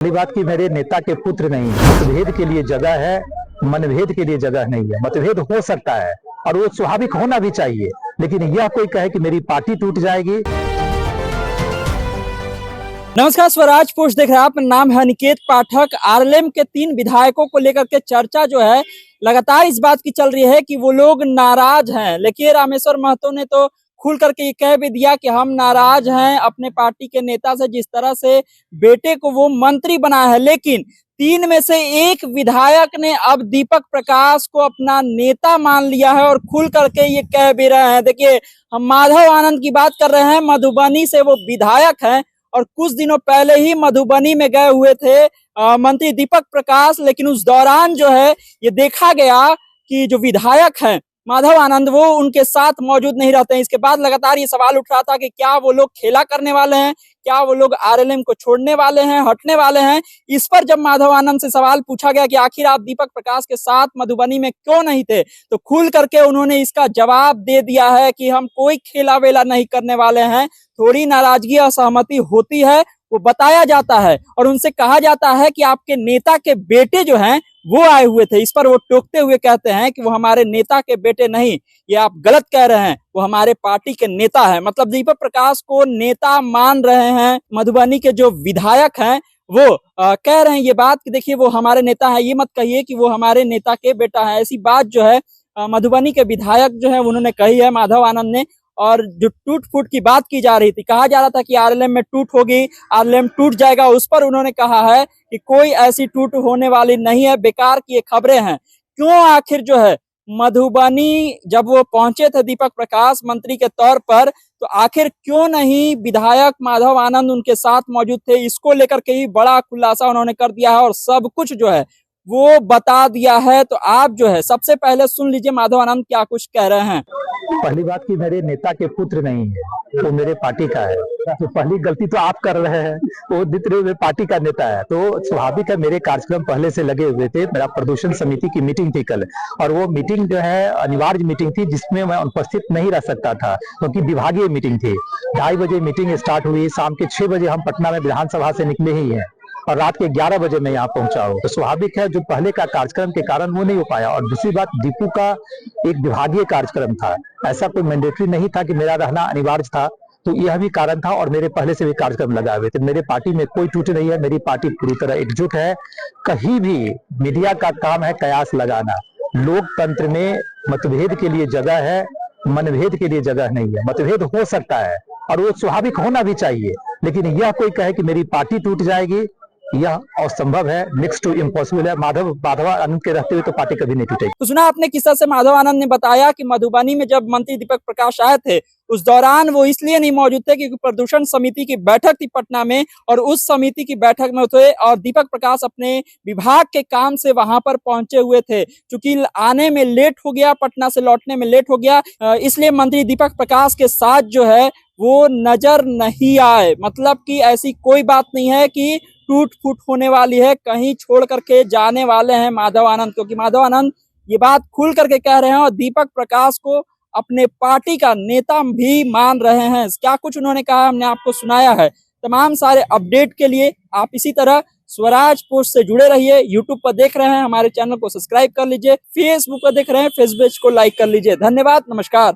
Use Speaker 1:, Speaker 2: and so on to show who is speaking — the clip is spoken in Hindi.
Speaker 1: पहली बात कि मेरे नेता के पुत्र नहीं है। मतभेद के लिए जगह है, मनभेद के लिए जगह नहीं है। मतभेद हो सकता है और वो स्वाभाविक होना भी चाहिए, लेकिन यह कोई कहे कि मेरी पार्टी टूट जाएगी।
Speaker 2: नमस्कार, स्वराज पोस्ट देख रहे हैं आप। नाम है अनिकेत पाठक। आरएलएम के 3 विधायकों को लेकर के चर्चा जो है लगातार इस बात की चल रही है कि वो लोग नाराज हैं। लेकिन रामेश्वर महतो ने तो खुल करके ये कह भी दिया कि हम नाराज हैं अपने पार्टी के नेता से, जिस तरह से बेटे को वो मंत्री बनाया है। लेकिन 3 में से एक विधायक ने अब दीपक प्रकाश को अपना नेता मान लिया है और खुल करके ये कह भी रहे हैं। देखिए, हम माधव आनंद की बात कर रहे हैं। मधुबनी से वो विधायक हैं और कुछ दिनों पहले ही मधुबनी में गए हुए थे मंत्री दीपक प्रकाश। लेकिन उस दौरान जो है ये देखा गया कि जो विधायक हैं माधव आनंद, वो उनके साथ मौजूद नहीं रहते हैं। इसके बाद लगातार ये सवाल उठ रहा था कि क्या वो लोग खेला करने वाले हैं, क्या वो लोग आरएलएम को छोड़ने वाले हैं, हटने वाले हैं। इस पर जब माधव आनंद से सवाल पूछा गया कि आखिर आप दीपक प्रकाश के साथ मधुबनी में क्यों नहीं थे, तो खुल करके उन्होंने इसका जवाब दे दिया है कि हम कोई खेला वेला नहीं करने वाले हैं। थोड़ी नाराजगी असहमति होती है, वो बताया जाता है और उनसे कहा जाता है कि आपके नेता के बेटे जो हैं वो आए हुए थे। इस पर वो टोकते हुए कहते हैं कि वो हमारे नेता के बेटे नहीं, ये आप गलत कह रहे हैं, वो हमारे पार्टी के नेता है। मतलब दीपक प्रकाश को नेता मान रहे हैं। मधुबनी के जो विधायक हैं वो कह रहे हैं ये बात कि देखिए वो हमारे नेता है, ये मत कहिए कि वो हमारे नेता के बेटा है। ऐसी बात जो है मधुबनी के विधायक जो है उन्होंने कही है, माधव आनंद ने। और जो टूट फूट की बात की जा रही थी, कहा जा रहा था कि आरएलएम में टूट होगी, आरएलएम टूट जाएगा, उस पर उन्होंने कहा है कि कोई ऐसी टूट होने वाली नहीं है, बेकार की ये खबरें हैं। क्यों आखिर जो है मधुबनी जब वो पहुंचे थे दीपक प्रकाश मंत्री के तौर पर, तो आखिर क्यों नहीं विधायक माधव आनंद उनके साथ मौजूद थे, इसको लेकर के ही बड़ा खुलासा उन्होंने कर दिया है और सब कुछ जो है वो बता दिया है। तो आप जो है सबसे पहले सुन लीजिए माधव आनंद क्या कुछ कह रहे हैं।
Speaker 1: पहली बात कि मेरे नेता के पुत्र नहीं है, वो मेरे पार्टी का है। तो पहली गलती तो आप कर रहे हैं, वो दिख रहे हुए पार्टी का नेता है, तो स्वाभाविक है। मेरे कार्यक्रम पहले से लगे हुए थे। मेरा प्रदूषण समिति की मीटिंग थी कल, और वो मीटिंग जो है अनिवार्य मीटिंग थी, जिसमें मैं उपस्थित नहीं रह सकता था क्योंकि विभागीय मीटिंग थी। 2:30 बजे मीटिंग स्टार्ट हुई, शाम के 6 बजे हम पटना में विधानसभा से निकले ही हैं और रात के 11 बजे मैं यहाँ पहुंचा हूँ। तो स्वाभाविक है जो पहले का कार्यक्रम के कारण वो नहीं हो पाया। और दूसरी बात, दीपू का एक विभागीय कार्यक्रम था, ऐसा कोई मैंडेटरी नहीं था कि मेरा रहना अनिवार्य था, तो यह भी कारण था। और मेरे पहले से भी कार्यक्रम लगाए हुए थे। मेरे पार्टी में कोई टूट नहीं है, मेरी पार्टी पूरी तरह एकजुट है। कहीं भी मीडिया का काम है कयास लगाना। लोकतंत्र में मतभेद के लिए जगह है, मनभेद के लिए जगह नहीं है। मतभेद हो सकता है और वो स्वाभाविक होना भी चाहिए, लेकिन यह कोई कहे कि मेरी पार्टी टूट जाएगी, यह असंभव है, नेक्स्ट टू इम्पॉसिबल है। माधव आनंद के रहते हुए तो पार्टी कभी नहीं टूटेगी।
Speaker 2: तो सुना आपने किस्सा से माधव आनंद ने बताया कि मधुबनी में जब मंत्री दीपक प्रकाश आए थे, उस दौरान वो इसलिए नहीं मौजूद थे क्योंकि प्रदूषण समिति की बैठक थी पटना में, और उस समिति की बैठक में थे और दीपक प्रकाश अपने विभाग के काम से वहां पर पहुंचे हुए थे। चूंकि आने में लेट हो गया, पटना से लौटने में लेट हो गया, इसलिए मंत्री दीपक प्रकाश के साथ जो है वो नजर नहीं आए। मतलब कि ऐसी कोई बात नहीं है कि टूट फूट होने वाली है, कहीं छोड़ करके जाने वाले हैं माधव आनंद, क्योंकि माधव आनंद ये बात खुल करके कह रहे हैं और दीपक प्रकाश को अपने पार्टी का नेता भी मान रहे हैं। क्या कुछ उन्होंने कहा हमने आपको सुनाया है। तमाम सारे अपडेट के लिए आप इसी तरह स्वराज पोस्ट से जुड़े रहिए। यूट्यूब पर देख रहे हैं, हमारे चैनल को सब्सक्राइब कर लीजिए। फेसबुक पर देख रहे हैं, फेसबुक को लाइक कर लीजिए। धन्यवाद, नमस्कार।